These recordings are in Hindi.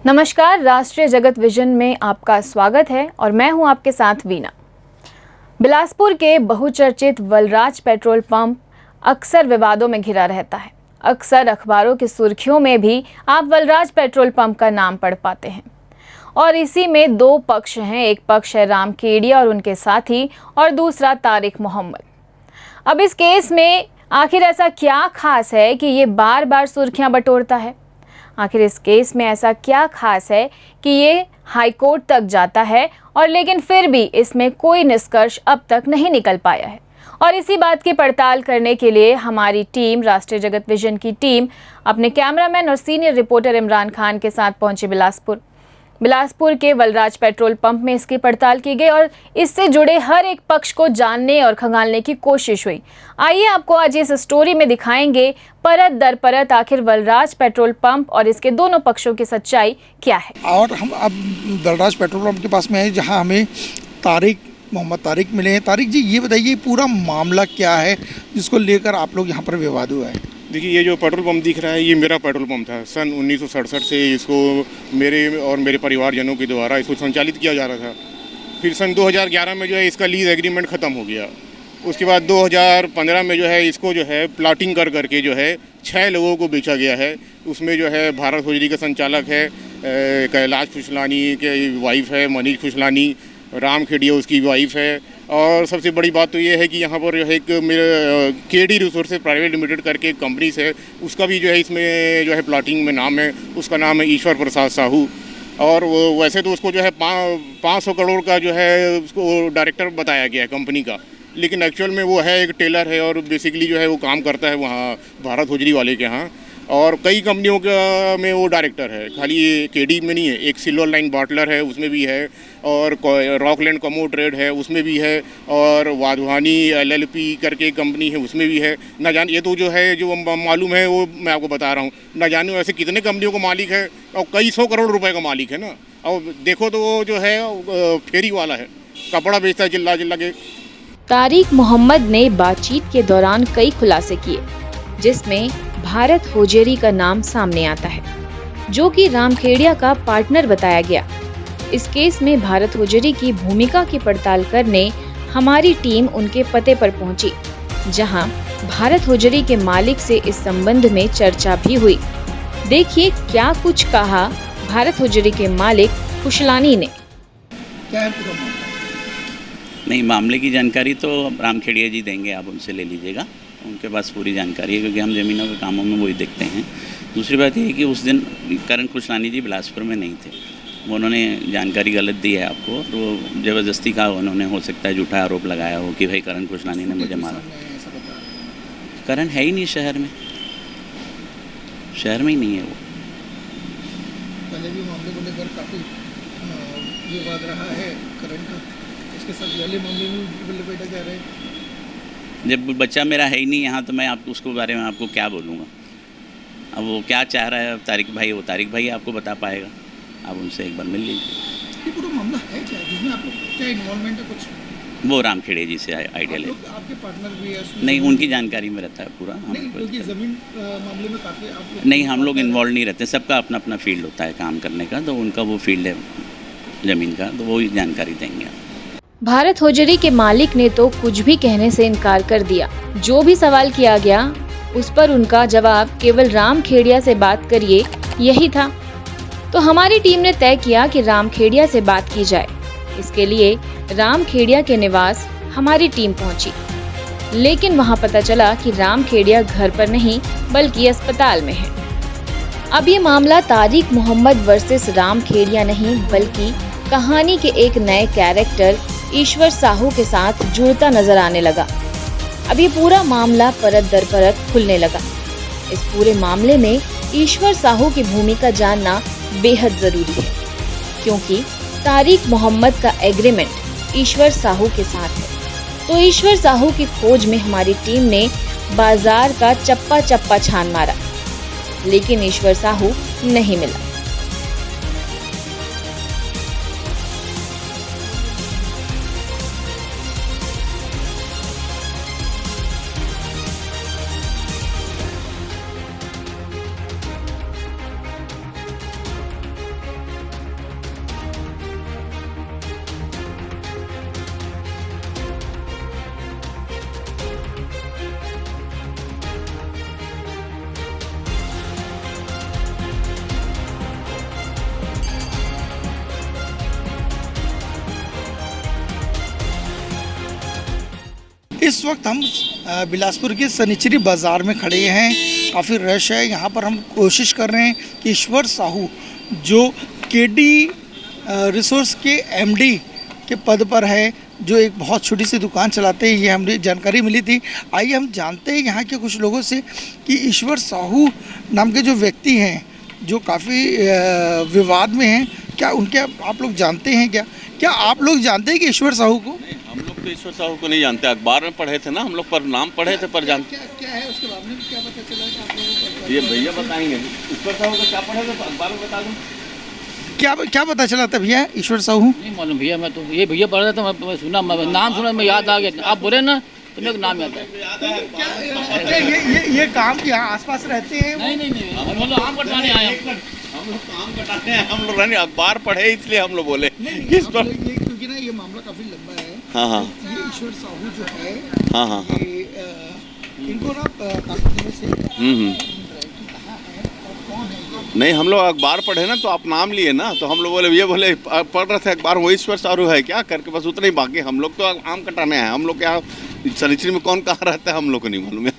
नमस्कार, राष्ट्रीय जगत विजन में आपका स्वागत है और मैं हूं आपके साथ वीना। बिलासपुर के बहुचर्चित वलराज पेट्रोल पंप अक्सर विवादों में घिरा रहता है। अक्सर अखबारों की सुर्खियों में भी आप वलराज पेट्रोल पंप का नाम पढ़ पाते हैं और इसी में दो पक्ष हैं। एक पक्ष है राम खेड़िया और उनके साथी और दूसरा तारिक मोहम्मद। अब इस केस में आखिर ऐसा क्या खास है कि ये बार बार सुर्खियां बटोरता है? आखिर इस केस में ऐसा क्या खास है कि ये हाईकोर्ट तक जाता है और लेकिन फिर भी इसमें कोई निष्कर्ष अब तक नहीं निकल पाया है। और इसी बात की पड़ताल करने के लिए हमारी टीम, राष्ट्रीय जगत विजन की टीम, अपने कैमरामैन और सीनियर रिपोर्टर इमरान खान के साथ पहुंची बिलासपुर के वलराज पेट्रोल पंप में इसकी पड़ताल की गई और इससे जुड़े हर एक पक्ष को जानने और खंगालने की कोशिश हुई। आइए आपको आज इस स्टोरी में दिखाएंगे परत दर परत आखिर वलराज पेट्रोल पंप और इसके दोनों पक्षों की सच्चाई क्या है। और हम अब वलराज पेट्रोल पंप के पास में है, जहां हमें मोहम्मद तारिक मिले हैं। तारिक जी, ये बताइए पूरा मामला क्या है जिसको लेकर आप लोग यहाँ पर विवाद हुआ है? देखिए, ये जो पेट्रोल पंप दिख रहा है ये मेरा पेट्रोल पंप था। सन 1967 से इसको मेरे और मेरे परिवारजनों के द्वारा इसको संचालित किया जा रहा था। फिर सन 2011 में जो है इसका लीज एग्रीमेंट ख़त्म हो गया। उसके बाद 2015 में जो है इसको जो है प्लाटिंग कर करके जो है 6 लोगों को बेचा गया है। उसमें जो है भारत होजरी का संचालक है, कैलाश खुशलानी के वाइफ है मनीष खुशलानी, राम खेड़िया उसकी वाइफ है। और सबसे बड़ी बात तो ये है कि यहाँ पर जो है एक मेरा केडी रिसोर्सेज प्राइवेट लिमिटेड करके एक कंपनी है, उसका भी जो है इसमें जो है प्लाटिंग में नाम है। उसका नाम है ईश्वर प्रसाद साहू। और वो वैसे तो उसको जो है 500 करोड़ का जो है उसको डायरेक्टर बताया गया है कंपनी का, लेकिन एक्चुअल में वो है एक टेलर है और बेसिकली जो है वो काम करता है वहाँ भारत होजरी वाले के यहाँ। और कई कंपनियों का में वो डायरेक्टर है, खाली ये केडी में नहीं है। एक सिल्वर लाइन बाटलर है, उसमें भी है। और रॉकलैंड कमो ट्रेड है, उसमें भी है। और वाधवानी LLP करके कंपनी है, उसमें भी है। ना जाने, ये तो जो है जो मालूम है वो मैं आपको बता रहा हूँ। ना जाने वैसे कितने कंपनियों का मालिक है और कई 100 करोड़ रुपए का मालिक है ना। और देखो तो वो जो है फेरी वाला है, कपड़ा बेचता है जिला जिला के। तारिक मोहम्मद ने बातचीत के दौरान कई खुलासे किए, जिसमें भारत होजरी का नाम सामने आता है, जो कि राम खेड़िया का पार्टनर बताया गया। इस केस में भारत होजरी की भूमिका की पड़ताल करने हमारी टीम उनके पते पर पहुंची, जहां भारत होजरी के मालिक से इस संबंध में चर्चा भी हुई। देखिए क्या कुछ कहा भारत होजरी के मालिक खुशलानी ने। क्या है पूरा मामला? नहीं, मामले की जानकारी तो राम खेड़िया जी देंगे, आप उनसे ले लीजिएगा। उनके पास पूरी जानकारी है, क्योंकि हम ज़मीनों के कामों में वही देखते हैं। दूसरी बात यह है कि उस दिन करण खुशलानी जी बिलासपुर में नहीं थे। उन्होंने जानकारी गलत दी है आपको, तो ज़बरदस्ती का उन्होंने हो सकता है झूठा आरोप लगाया हो कि भाई करण खुशलानी ने मुझे मारा। करण है ही नहीं शहर में, शहर में ही नहीं है वो। पहले भी मामले को लेकर काफ़ी विवाद रहा है करण का। इसके साथ वाले मामले में बेटा कह रहे हैं जब बच्चा मेरा है ही नहीं यहाँ, तो मैं आपको उसके बारे में आपको क्या बोलूँगा। अब वो क्या चाह रहा है तारिक भाई, वो तारिक भाई आपको बता पाएगा। आप उनसे एक बार मिल लीजिए। ये पूरा मामला है क्या, जिसमें आप लोग क्या इन्वॉल्वमेंट है कुछ? वो राम खेड़िया जी से आइडिया ले। आपके पार्टनर भी है? नहीं, उनकी जानकारी में रहता है पूरा। क्योंकि ज़मीन मामले में काफ़ी आप लोग नहीं, हम लोग इन्वॉल्व नहीं रहते। सबका अपना अपना फील्ड होता है काम करने का, तो उनका वो फील्ड है ज़मीन का, तो वो जानकारी देंगे। भारत होजरी के मालिक ने तो कुछ भी कहने से इनकार कर दिया। जो भी सवाल किया गया उस पर उनका जवाब केवल राम खेड़िया से बात करिए यही था। तो हमारी टीम ने तय किया कि राम खेड़िया से बात की जाए। इसके लिए राम खेड़िया के निवास हमारी टीम पहुंची, लेकिन वहां पता चला कि राम खेड़िया घर पर नहीं बल्कि अस्पताल में है। अब ये मामला तारिक मोहम्मद वर्सेस राम खेड़िया नहीं, बल्कि कहानी के एक नए कैरेक्टर ईश्वर साहू के साथ जुड़ता नजर आने लगा। अब ये पूरा मामला परत दर परत खुलने लगा। इस पूरे मामले में ईश्वर साहू की भूमिका जानना बेहद जरूरी है, क्योंकि तारिक मोहम्मद का एग्रीमेंट ईश्वर साहू के साथ है। तो ईश्वर साहू की खोज में हमारी टीम ने बाजार का चप्पा चप्पा छान मारा, लेकिन ईश्वर साहू नहीं मिला। इस वक्त हम बिलासपुर के सनिचरी बाज़ार में खड़े हैं। काफ़ी रश है यहाँ पर। हम कोशिश कर रहे हैं कि ईश्वर साहू जो केडी रिसोर्स के एमडी के पद पर है, जो एक बहुत छोटी सी दुकान चलाते हैं, ये हमें जानकारी मिली थी। आइए हम जानते हैं यहाँ के कुछ लोगों से कि ईश्वर साहू नाम के जो व्यक्ति हैं, जो काफ़ी विवाद में हैं, क्या उनके आप लोग जानते हैं? क्या आप लोग जानते हैं कि ईश्वर साहू को? हम लोग तो ईश्वर साहू को नहीं जानते, अखबार में पढ़े थे ना हम लोग, पर नाम पढ़े थे, पर जानते क्या है उसके बारे में क्या पता चला कि आप लोगों को? ये भैया बताएंगे। ईश्वर साहू को क्या पढ़े थे, अखबार में बता दूँ। क्या पता चला था भैया ईश्वर साहू? नहीं मालूम भैया, मैं तो ये भैया पढ़ रहा था, मैं सुना, नाम सुना, मैं याद आ गया। आप बोले ना तो मेरे को नाम याद है। क्या ये काम यहाँ आसपास रहते हैं? नहीं हम लोग आम कटाने आए हैं। हम लोग काम कटाते हैं, हम लोग अखबार पढ़े इसलिए हम लोग बोले। इस पर क्योंकि ना ये मामला काफ़ी लंबा है। हाँ ये ईश्वर साहू जो है, हाँ ये इनको ना काफ़ी दिनों से नहीं, हम लोग अखबार पढ़े ना, तो आप नाम लिए ना, तो हम लोग बोले, ये बोले पढ़ रहे थे अखबार, वो ईश्वर साहू है क्या करके, बस उतना ही। बाकी हम लोग तो आम कटाने हैं। हम लोग क्या सनिचरी में कौन कहाँ रहता है हम लोग को नहीं मालूम है।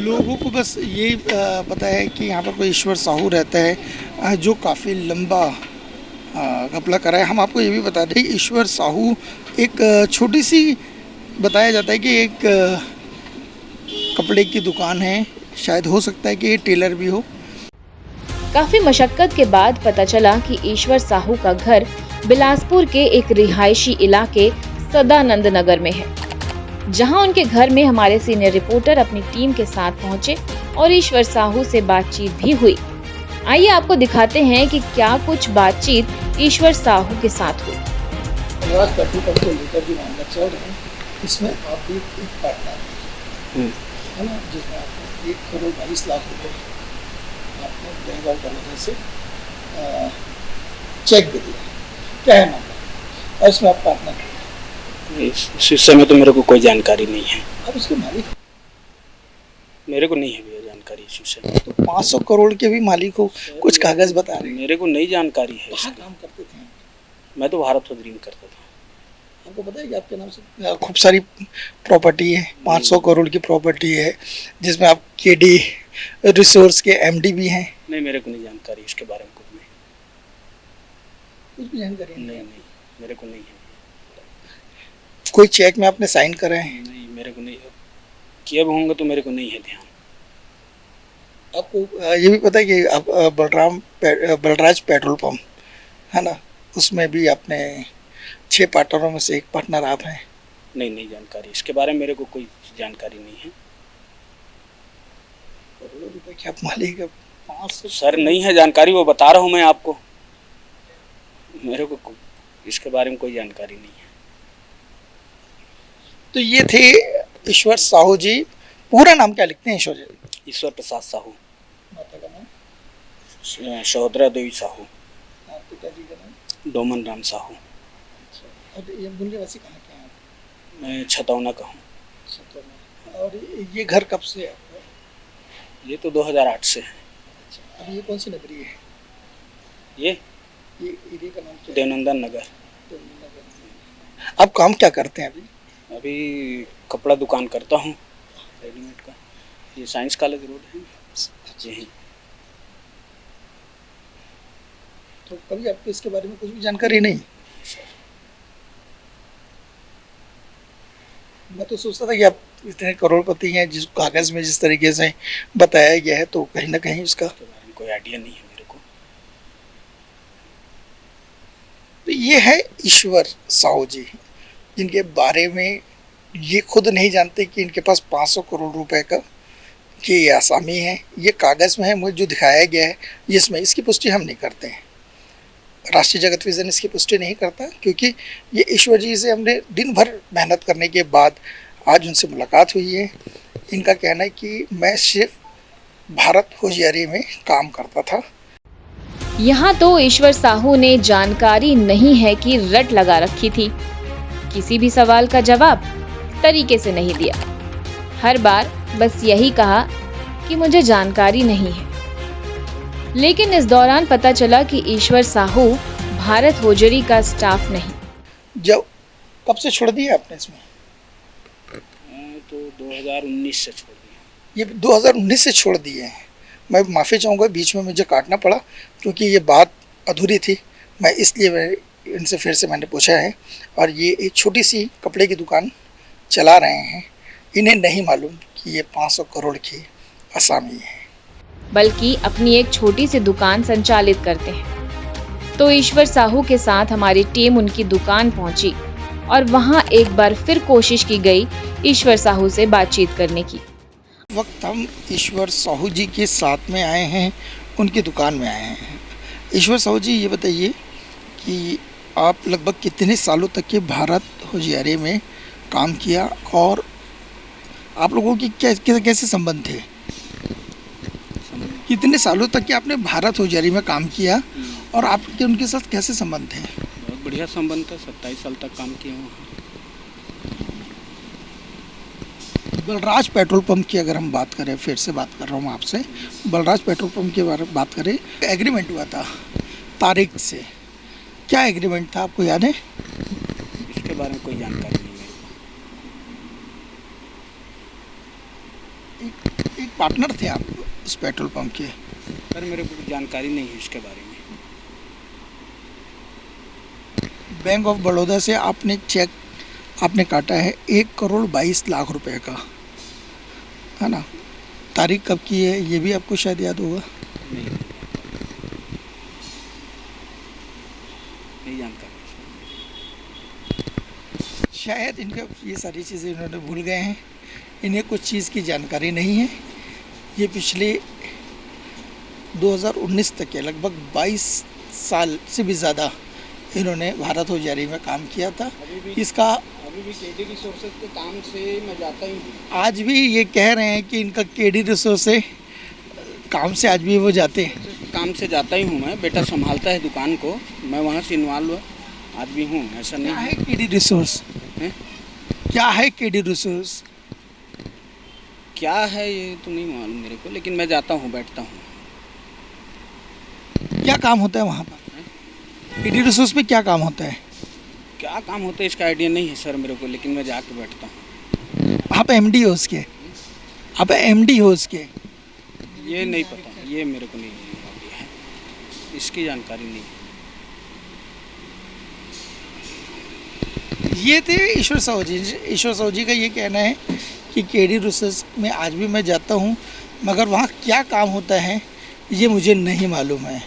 लोगों को बस ये पता है कि यहाँ पर कोई ईश्वर साहू रहता है जो काफ़ी लंबा घपला करा है। हम आपको ये भी बता दें, ईश्वर साहू एक छोटी सी बताया जाता है कि एक कपड़े की दुकान है, शायद हो सकता है कि ये टेलर भी हो। काफी मशक्कत के बाद पता चला कि ईश्वर साहू का घर बिलासपुर के एक रिहायशी इलाके सदानंद नगर में है, जहां उनके घर में हमारे सीनियर रिपोर्टर अपनी टीम के साथ पहुंचे और ईश्वर साहू से बातचीत भी हुई। आइए आपको दिखाते हैं कि क्या कुछ बातचीत ईश्वर साहू के साथ हुई। इसमें आप भी एक पार्टनर है ना, जिसमें आपको 1 करोड़ 22 लाख रुपए आपने बैंक ऑफ बड़ौदा से चेक दे दिया। क्या है मामला? और इसमें आप पार्टनर? इस विषय में तो मेरे को कोई जानकारी नहीं है। आप उसके मालिक? मेरे को नहीं है भैया जानकारी इस विषय में। तो 500 करोड़ के भी मालिक हो, कुछ कागज बता रहे हैं। मेरे को नहीं जानकारी है। कहाँ काम करते थे? मैं तो भारत होदरी में करता था। आपको पता है कि आपके नाम से खूब सारी प्रॉपर्टी है, 500 करोड़ की प्रॉपर्टी है, जिसमें आप केडी रिसोर्स के एमडी भी हैं। नहीं, मेरे को नहीं जानकारी इसके बारे में कुछ भी जानकारी नहीं, मेरे को नहीं है। कोई चेक में आपने साइन कराए हैं? नहीं, मेरे को नहीं किया भी होंगे तो मेरे को नहीं है ध्यान। आपको ये भी पता है कि आप बलराज पेट्रोल पंप है ना, उसमें भी आपने 6 पार्टनरों में से एक पार्टनर आप हैं? नहीं जानकारी इसके बारे में मेरे को कोई जानकारी नहीं है। करोड़ों रुपए की आप मालिक? 500 सर नहीं है जानकारी, वो बता रहा हूँ मैं आपको। मेरे को इसके बारे में कोई जानकारी नहीं है। तो ये थे ईश्वर साहू जी। पूरा नाम क्या लिखते हैं ईश्वर जी? ईश्वर प्रसाद साहू। माता का नाम? सहोदरा देवी साहू। पिताजी का नाम? डोमन राम साहू। और ये मूल निवासी कहाँ के हैं? मैं छतौना का हूँ। और ये घर कब से है? ये तो 2008 से है। अच्छा, अब ये कौन सी नगरी है? ये एरिया का नाम क्या है? देवनंदन नगर। आप काम क्या करते हैं अभी? अभी कपड़ा दुकान करता हूँ, रेडीमेड का। ये साइंस कॉलेज रोड है जी। तो कभी आपको इसके बारे में कुछ भी जानकारी नहीं? मैं तो सोचता था कि आप इतने करोड़पति हैं, जिस कागज में जिस तरीके से बताया गया है, तो कहीं ना कहीं उसका के बारे में कोई आइडिया नहीं है मेरे को। तो ये है ईश्वर साहू जी, जिनके बारे में ये खुद नहीं जानते कि इनके पास 500 करोड़ रुपए का ये आसामी है। ये कागज़ में है, मुझे जो दिखाया गया है, जिसमें इसकी पुष्टि हम नहीं करते हैं। राष्ट्रीय जगत विजन इसकी पुष्टि नहीं करता, क्योंकि ये ईश्वर जी से हमने दिन भर मेहनत करने के बाद आज उनसे मुलाकात हुई है। इनका कहना है कि मैं सिर्फ भारत होशियारी में काम करता था। यहाँ तो ईश्वर साहू ने जानकारी नहीं है कि रट लगा रखी थी। किसी भी सवाल का जवाब तरीके से नहीं दिया। हर बार बस यही कहा कि मुझे जानकारी नहीं है। लेकिन इस दौरान पता चला कि ईश्वर साहू भारत होजरी का स्टाफ नहीं। जब कब से छोड़ दिया आपने इसमें? तो 2019 से छोड़ दिया। ये 2019 से छोड़ दिए हैं। मैं माफ़ी चाहूँगा, बीच में मुझे काटना पड़ा क्योंकि ये बात अधूरी थी। मैं इसलिए इनसे फिर से मैंने पूछा है। और ये एक छोटी सी कपड़े की दुकान चला रहे हैं। इन्हें नहीं मालूम कि ये 500 करोड़ की असामी है, बल्कि अपनी एक छोटी सी दुकान संचालित करते हैं। तो ईश्वर साहू के साथ हमारी टीम उनकी दुकान पहुंची और वहां एक बार फिर कोशिश की गई ईश्वर साहू से बातचीत करने की। वक्त हम ईश्वर साहू जी के साथ में आए हैं, उनकी दुकान में आए हैं। ईश्वर साहू जी, ये बताइए कि आप लगभग कितने सालों तक के भारत होशियारी में काम किया और आप लोगों की कैसे संबंध थे? कितने सालों तक के आपने भारत होशियारी में काम किया और आपके उनके साथ कैसे संबंध थे? बहुत बढ़िया संबंध था, 27 साल तक काम किया वहाँ। बलराज पेट्रोल पंप की अगर हम बात करें, फिर से बात कर रहा हूँ आपसे, बलराज पेट्रोल पंप के बारे में बात करें, एग्रीमेंट हुआ था तारिक से, क्या एग्रीमेंट था आपको याद है? इसके बारे में कोई जानकारी नहीं है। एक पार्टनर थे आप उस पेट्रोल पंप के? सर मेरे को जानकारी नहीं है इसके बारे में। बैंक ऑफ बड़ौदा से आपने चेक आपने काटा है 1,22,00,000 रुपए का, है ना? तारीख कब की है ये भी आपको शायद याद होगा। नहीं जानकारी। शायद इनका ये सारी चीज़ें इन्होंने भूल गए हैं, इन्हें कुछ चीज़ की जानकारी नहीं है। ये पिछले 2019 तक के लगभग 22 साल से भी ज़्यादा इन्होंने भारत होशियारी में काम किया था। इसका अभी भी केडी रिसोर्सेज के काम से मैं जाता ही हूँ। आज भी ये कह रहे हैं कि इनका केडी रिसोर्स से काम से आज भी वो जाते हैं। काम से जाता ही हूँ मैं, बेटा संभालता है दुकान को, मैं वहाँ से इन्वॉल्व आज भी हूँ, ऐसा नहीं क्या है केडी रिसोर्स? है। क्या है केडी रिसोर्स? क्या है ये तो नहीं मालूम मेरे को, लेकिन मैं जाता हूँ, बैठता हूँ। क्या काम होता है वहाँ पर? केडी रिसोर्स में क्या काम होता है? क्या काम होता है इसका आइडिया नहीं है सर मेरे को, लेकिन मैं जाके बैठता हूँ। आप एमडी हो उसके? आप एमडी हो उसके? ये नहीं पता, ये मेरे को नहीं आइडिया है, इसकी जानकारी नहीं है। ये थे ईश्वर साहू जी। ईश्वर साहू जी का ये कहना है कि केडी रिसोर्स में आज भी मैं जाता हूँ, मगर वहाँ क्या काम होता है ये मुझे नहीं मालूम है।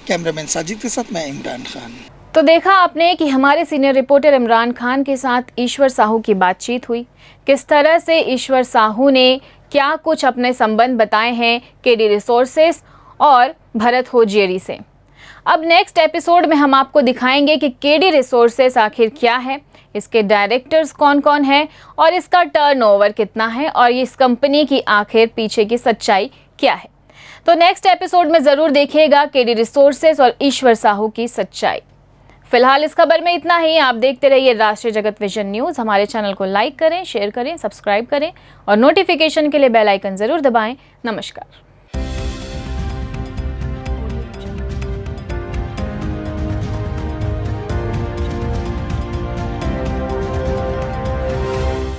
कैमरामैन साजिद के साथ मैं इमरान खान। तो देखा आपने कि हमारे सीनियर रिपोर्टर इमरान खान के साथ ईश्वर साहू की बातचीत हुई, किस तरह से ईश्वर साहू ने क्या कुछ अपने संबंध बताए हैं केडी रिसोर्सेस और भरत होशियारी से। अब नेक्स्ट एपिसोड में हम आपको दिखाएंगे कि केडी रिसोर्सेस आखिर क्या है, इसके डायरेक्टर्स कौन कौन हैं और इसका टर्नओवर कितना है और इस कंपनी की आखिर पीछे की सच्चाई क्या है। तो नेक्स्ट एपिसोड में ज़रूर देखिएगा केडी रिसोर्सेस और ईश्वर साहू की सच्चाई। फिलहाल इस खबर में इतना ही। आप देखते रहिए राष्ट्रीय जगत विजन न्यूज़। हमारे चैनल को लाइक करें, शेयर करें, सब्सक्राइब करें और नोटिफिकेशन के लिए बेल आइकन ज़रूर दबाएं। नमस्कार।